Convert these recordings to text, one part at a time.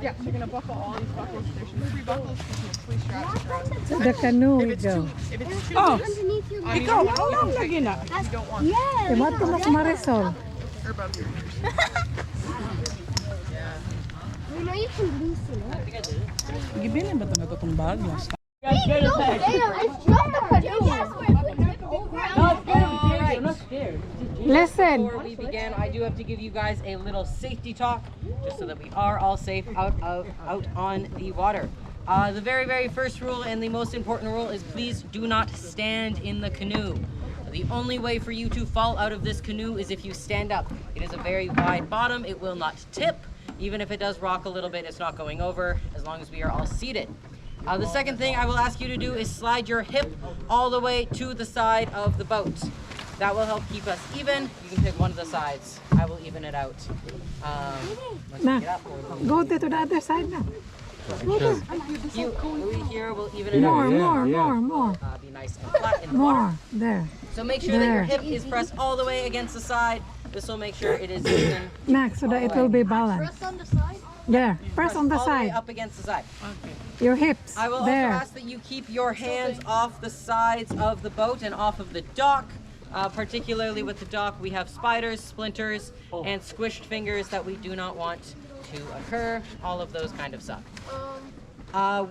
Yeah, so you're gonna buckle all these buckles. There's 3 buckles, three straps around. To the canoe we If go. it's too Oh, loose, ikaw, how long lagi na? you don't want Eh, what to mas Marisol? or above your ears. You know you can loosen it. Gibilin ba ito na itong bag? It's just a canoe. Listen. Before we begin, I do have to give you guys a little safety talk, just so that we are all safe out on the water. The very first rule and the most important rule is please do not stand in the canoe. The only way for you to fall out of this canoe is if you stand up. It is a very wide bottom. It will not tip. Even if it does rock a little bit, it's not going over as long as we are all seated. The second thing I will ask you to do is slide your hip all the way to the side of the boat. That will help keep us even. You can pick one of the sides. I will even it out. Once Nah. you get up, Go to the other side now. Louis here will even it out. More. Be nice and flat in the water. More. There. So make sure that your hip is pressed all the way against the side. This will make sure it is even. Max, so that it will be balanced. Press on the side. Yeah, press on the all the way side. up against the side. Your hips. I will also There. ask that you keep your hands off the sides of the boat and off of the dock. Particularly with the dock, we have spiders, splinters, and squished fingers that we do not want to occur. All of those kind of suck.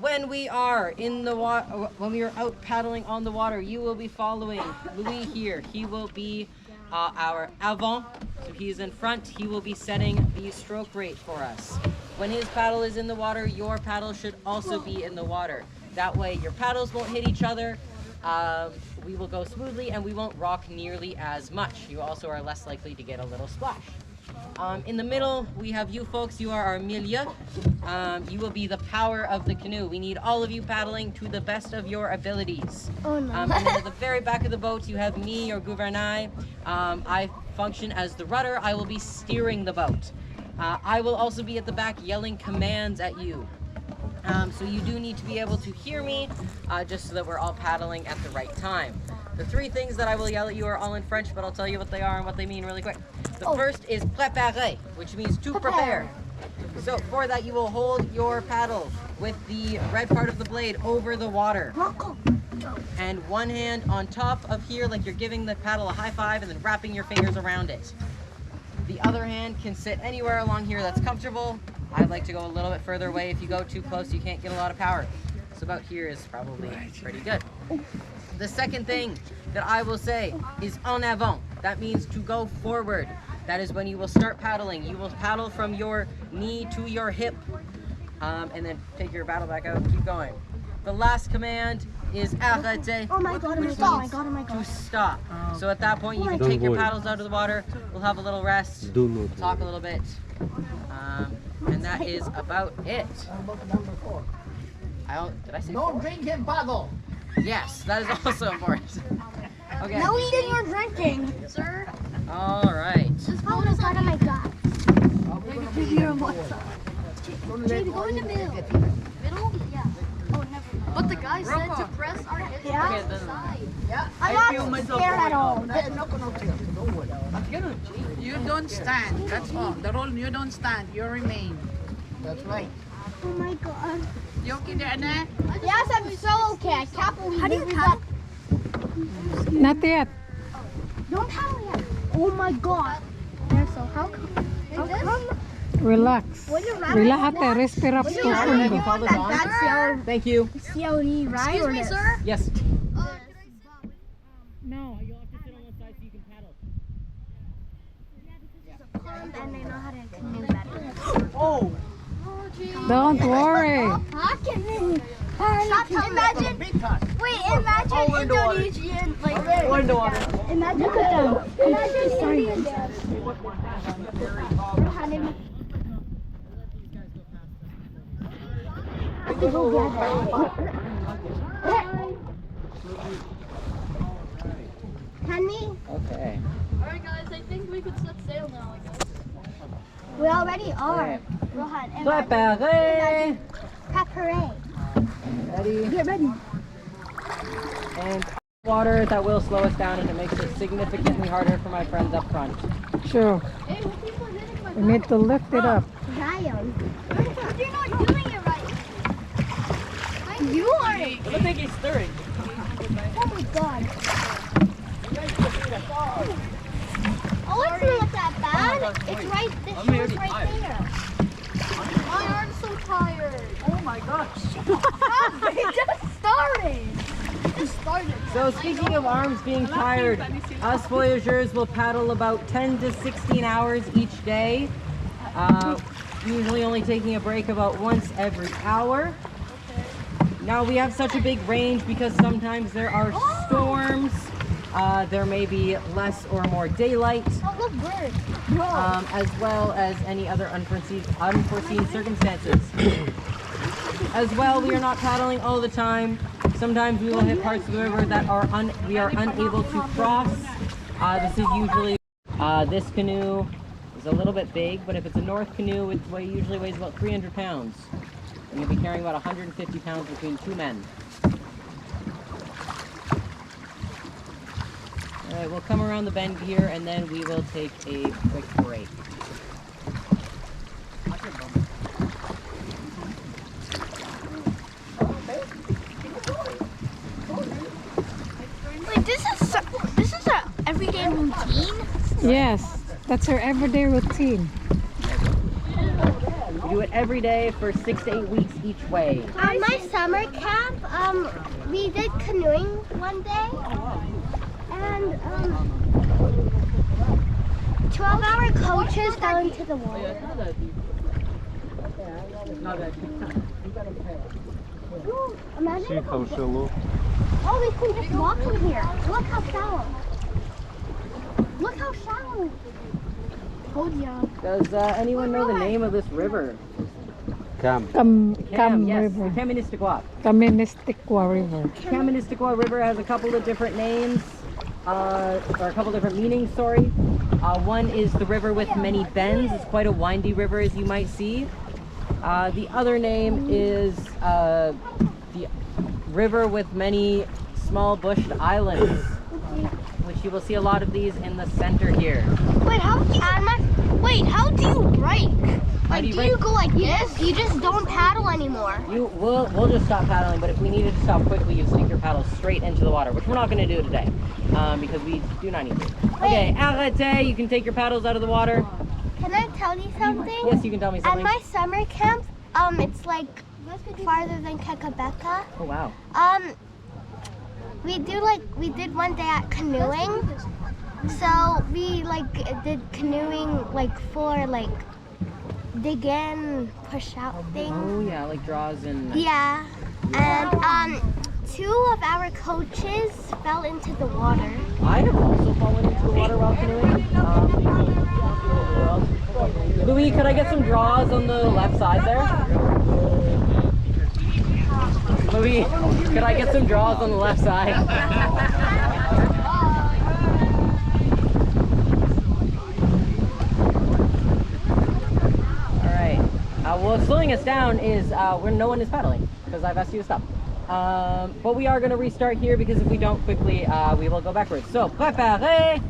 When we are in the water, when we are out paddling on the water, you will be following Louis here. He will be our avant, so he is in front. He will be setting the stroke rate for us. When his paddle is in the water, your paddle should also be in the water. That way your paddles won't hit each other. We will go smoothly and we won't rock nearly as much. You also are less likely to get a little splash. In the middle, we have you folks. You are our milieu. You will be the power of the canoe. We need all of you paddling to the best of your abilities. Oh no. And then at the very back of the boat, you have me, your gouvernail. I function as the rudder. I will be steering the boat. I will also be at the back yelling commands at you. So you do need to be able to hear me, just so that we're all paddling at the right time. The 3 things that I will yell at you are all in French, but I'll tell you what they are and what they mean really quick. The first is préparer, which means to prepare. So for that, you will hold your paddle with the red part of the blade over the water. And one hand on top of here, like you're giving the paddle a high five and then wrapping your fingers around it. The other hand can sit anywhere along here that's comfortable. I'd like to go a little bit further away. If you go too close, you can't get a lot of power. So about here is probably pretty good. The second thing that I will say is en avant. That means to go forward. That is when you will start paddling. You will paddle from your knee to your hip, and then take your paddle back out and keep going. The last command is arrêter. Oh my god, To stop. So at that point, you can take your paddles out of the water. We'll have a little rest. We'll talk a little bit. And that is about it. Did I say Don't drink and paddle. Yes, that is also important. Okay. No eating or drinking, sir. All right. This phone is out of my gut. Jamie, go in the middle. Middle? Yeah. Oh, never mind. But the guy said to press our heads Okay, to the side. Yeah, I'm not scared at all. You don't stand. That's all. The rule, you don't stand. You remain. That's right. Oh my god. You okay there, Anna? Yes, I'm so okay. I can't believe How do you paddle? Not yet. Don't paddle yet. Oh my god. Yeah, so how come? Relax. Relájate, respira profundo. Thank you. CLE, right? Excuse me, sir? Yes. No. You'll have to sit on one side so you can paddle. And they know how to canoe better. Oh. Don't worry. Imagine, wait, imagine Indonesian, like, imagine, look at them. Imagine Indian dance. Can we? Okay. Alright guys, I think we could set sail now, I guess. We already are. Rohan, Préparé. Preparate. Ready. Get ready. And water that will slow us down, and it makes it significantly harder for my friends up front. Sure. Hey, what people hitting my You need to lift it up. Zion. You're not doing it right. You are. I don't think he's stirring. Oh my god. Oh, it's not that bad. It's right. The shoe's right there. My arm's so tired. Oh my gosh. It just started. It just started. So speaking of arms being tired, us voyageurs will paddle about 10 to 16 hours each day. Usually only taking a break about once every hour. Now we have such a big range because sometimes there are storms. There may be less or more daylight, Oh, look, birds. as well as any other unforeseen circumstances. As well, we are not paddling all the time. Sometimes we will hit parts of the river that we are unable to cross. This is usually, this canoe is a little bit big, but if it's a north canoe, it usually weighs about 300 pounds. And you'll be carrying about 150 pounds between two men. All right, we'll come around the bend here and then we will take a quick break. Wait, this is a everyday routine. Yes, that's her everyday routine. We do it every day for 6 to 8 weeks each way. On my summer camp, we did canoeing one day, and 12 of our coaches fell into the water. Ooh, imagine. Oh, we can just walk in here. Look how shallow. Look how shallow. Hold on. Does anyone know the name of this river? Cam Yes, River. Kaministiqua. Kaministiqua River. Kaministiqua River has a couple of different names, or a couple different meanings, sorry. One is the river with many bends. It's quite a windy river, as you might see. The other name is the river with many small bushed islands, which you will see a lot of these in the center here. Wait, how do you brake? Like, do you go like this? You just don't paddle anymore. We'll just stop paddling, but if we needed to stop quickly, you sink your paddle straight into the water, which we're not going to do today, because we do not need to. Okay, arrêtez, you can take your paddles out of the water. Can I tell you something? Yes, you can tell me At something. my summer camp, it's like farther than Kekabeka. Oh, wow. We did one day at canoeing. So we did canoeing for dig in, push out thing. Oh, yeah, like draws and... Yeah. And two of our coaches fell into the water. I have also fallen into the water while canoeing. Louis, could I get some draws on the left side there? Louis, could I get some draws on the left side? Alright. What's slowing us down is where no one is paddling, because I've asked you to stop. But we are going to restart here, because if we don't quickly, we will go backwards. So, préparez!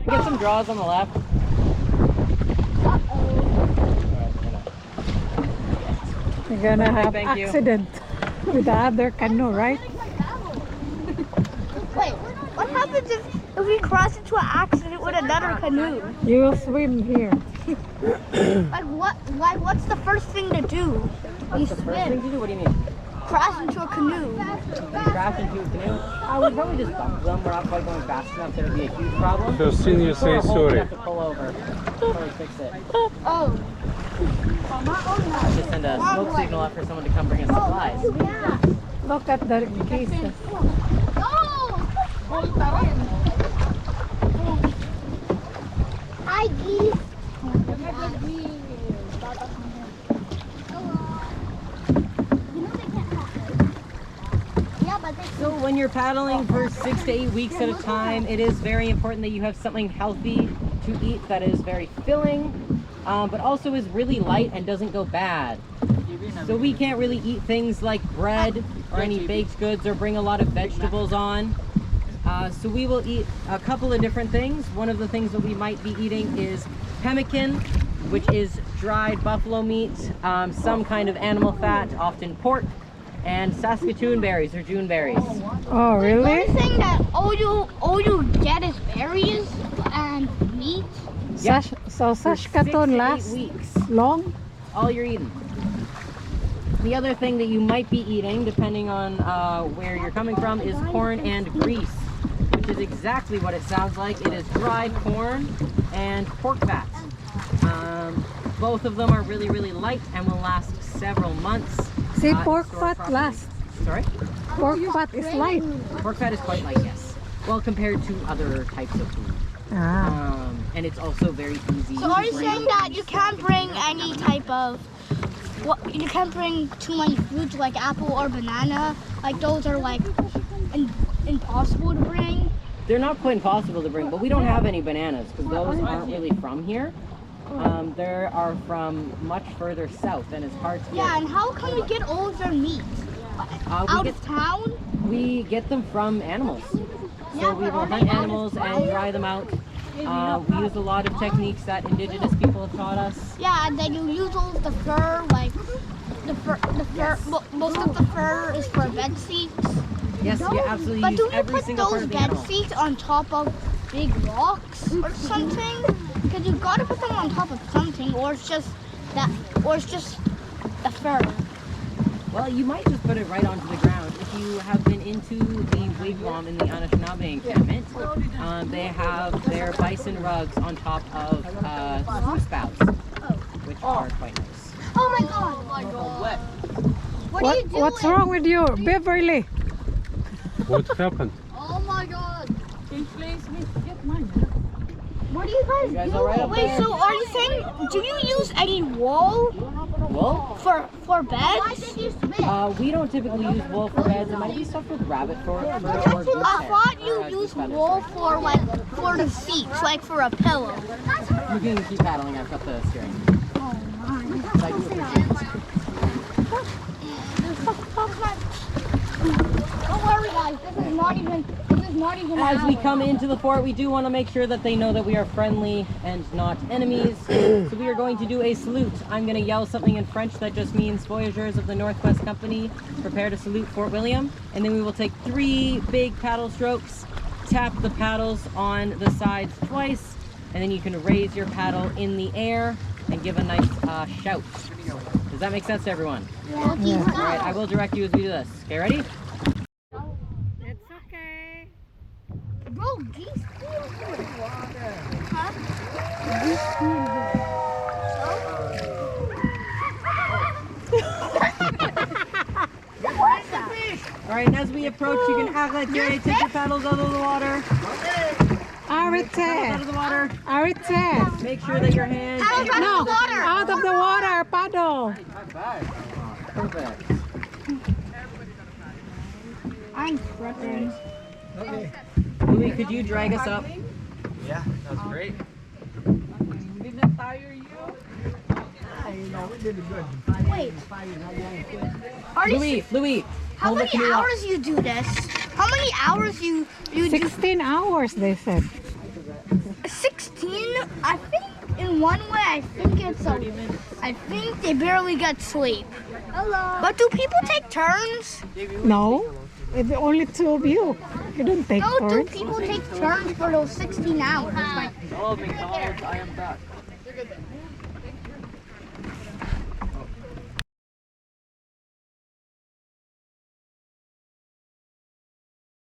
Get some draws on the left. You're gonna have Thank you. accident with the other canoe, right? Wait, what happens if we cross into an accident with another canoe? You will swim here. What's the first thing to do? What's the first thing to do? What do you mean? Cross into a canoe. Crash into a canoe? I would probably just bump them. We're not quite going fast enough that it would be a huge problem. So soon you say We sorry. have to pull over. Probably fix it. Oh. Just send a smoke signal up for someone to come bring us supplies. Yeah. Look at the cases. Hi, geese. You know they can't talk. Yeah, but they So when you're paddling for 6 to 8 weeks at a time, it is very important that you have something healthy to eat that is very filling, but also is really light and doesn't go bad. So we can't really eat things like bread or any baked goods or bring a lot of vegetables on. So we will eat a couple of different things. One of the things that we might be eating is pemmican, which is dried buffalo meat, some kind of animal fat, often pork, and Saskatoon berries or June berries. Oh, really? One thing that all you get is berries and meat. Yep. So For 6 to Saskatoon 8 lasts weeks, long? all you're eating. The other thing that you might be eating, depending on where you're coming from, is corn and grease, which is exactly what it sounds like. It is dried corn and pork fat. Both of them are really, really light and will last several months. See, in pork store fat properly. lasts. Sorry? Pork fat is light. Pork fat is quite light, yes. Well, compared to other types of food. Ah. And it's also very easy. So are you to bring. saying that you can't bring any type of you can't bring too many fruits like apple or banana? Like those are like impossible to bring. They're not quite impossible to bring, but we don't have any bananas because those aren't really from here. They are from much further south, and it's hard to get. Yeah, and how can we get all of their meat? Out of town? We get them from animals. So Yeah, we but will are they hunt out of animals and town? dry them out. We use a lot of techniques that indigenous people have taught us. Yeah, and then you use all of the fur, like the fur. Most of the fur is for bed seats. Yes, you absolutely But use do you every put single part those of the bed animal. seats on top of big rocks or something? Because you gotta put them on top of something, or it's just the fur. Well, you might just put it right onto the ground. If you have been into the wigwam in the Anishinaabe encampment, they have their bison rugs on top of spruce boughs, which are quite nice. Oh my god! Oh my god! What are you doing? What's wrong with you, Beverly? What happened? Oh my god! Please, get mine. What are you guys, You guys doing? all right up Wait, there? so are you saying, do you use any wool Wool? for beds? We don't typically use wool for beds. It might be stuff with rabbit fur or goose I hair. thought you Or, use feathers, wool sorry. for the seats, like for a pillow. You can keep paddling. I've got the steering. Oh my. But I do appreciate it. Don't worry, guys. This is not even. As we come into the fort, we do want to make sure that they know that we are friendly and not enemies. So we are going to do a salute. I'm going to yell something in French that just means Voyageurs of the Northwest Company, prepare to salute Fort William. And then we will take 3 big paddle strokes, tap the paddles on the sides twice, and then you can raise your paddle in the air and give a nice shout. Does that make sense to everyone? Yeah. All right, I will direct you as we do this. Okay, ready? It's okay. Bro, geese feel good. Huh? All right, and as we approach, you can arrête, take your paddles out of the water. Paddles out of the water. Arete. Make sure that your hands. No, out of the water, paddle. Perfect. I'm prepping. Okay. Louis, could you drag us up? Yeah, that was great. Didn't tire you? We did good. Wait. Are you, Louis, how hold the many canoe up. hours you do this? How many hours you do? 16 hours, they said. 16? I think in one way, I think they barely get sleep. Hello. But do people take turns? No, it's only 2 of you. You don't take No, do turns. people take turns for those 16 hours? Like, Hello, McDonald's, I am back.